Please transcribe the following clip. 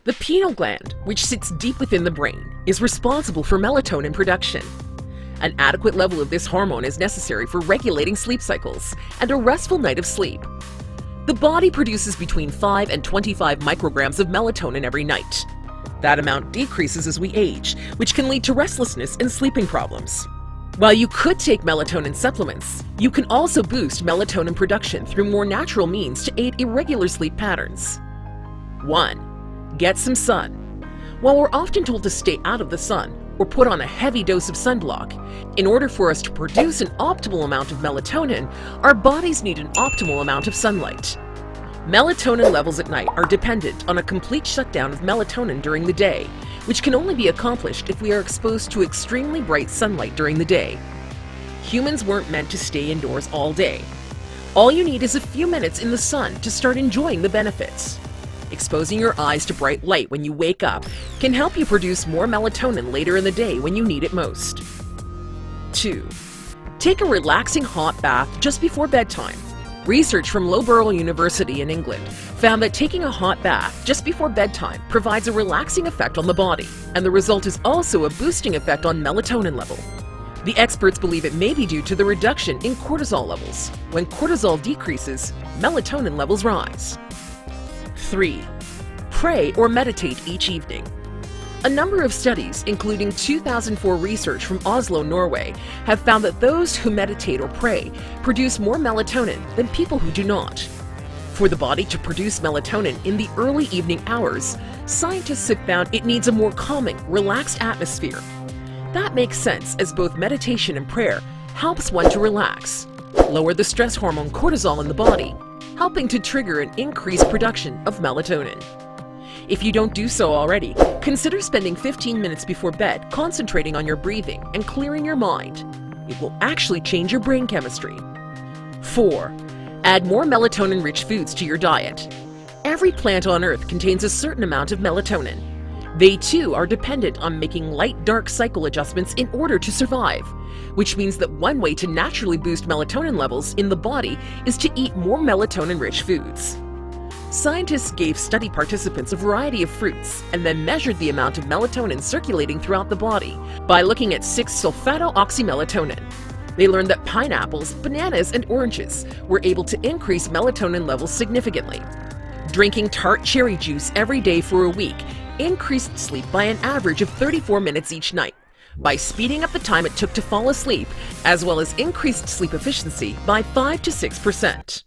The pineal gland, which sits deep within the brain, is responsible for melatonin production. An adequate level of this hormone is necessary for regulating sleep cycles and a restful night of sleep. The body produces between 5 and 25 micrograms of melatonin every night. That amount decreases as we age, which can lead to restlessness and sleeping problems. While you could take melatonin supplements, you can also boost melatonin production through more natural means to aid irregular sleep patterns. 1. Get some sun. While we're often told to stay out of the sun or put on a heavy dose of sunblock, in order for us to produce an optimal amount of melatonin, our bodies need an optimal amount of sunlight. Melatonin levels at night are dependent on a complete shutdown of melatonin during the day, which can only be accomplished if we are exposed to extremely bright sunlight during the day. Humans weren't meant to stay indoors all day. All you need is a few minutes in the sun to start enjoying the benefits. Exposing your eyes to bright light when you wake up can help you produce more melatonin later in the day when you need it most. 2. Take a relaxing hot bath just before bedtime. Research from Loughborough University in England found that taking a hot bath just before bedtime provides a relaxing effect on the body, and the result is also a boosting effect on melatonin level. The experts believe it may be due to the reduction in cortisol levels. When cortisol decreases, melatonin levels rise. 3. Pray or meditate each evening. A number of studies, including 2004 research from Oslo, Norway, have found that those who meditate or pray produce more melatonin than people who do not. For the body to produce melatonin in the early evening hours, scientists have found it needs a more calming, relaxed atmosphere. That makes sense, as both meditation and prayer helps one to relax, lower the stress hormone cortisol in the body, helping to trigger an increased production of melatonin. If you don't do so already, consider spending 15 minutes before bed concentrating on your breathing and clearing your mind. It will actually change your brain chemistry. 4. Add more melatonin-rich foods to your diet. Every plant on Earth contains a certain amount of melatonin. They too are dependent on making light-dark cycle adjustments in order to survive, which means that one way to naturally boost melatonin levels in the body is to eat more melatonin-rich foods. Scientists gave study participants a variety of fruits and then measured the amount of melatonin circulating throughout the body by looking at 6-sulfato-oxymelatonin. They learned that pineapples, bananas, and oranges were able to increase melatonin levels significantly. Drinking tart cherry juice every day for a week increased sleep by an average of 34 minutes each night, by speeding up the time it took to fall asleep, as well as increased sleep efficiency by 5 to 6%.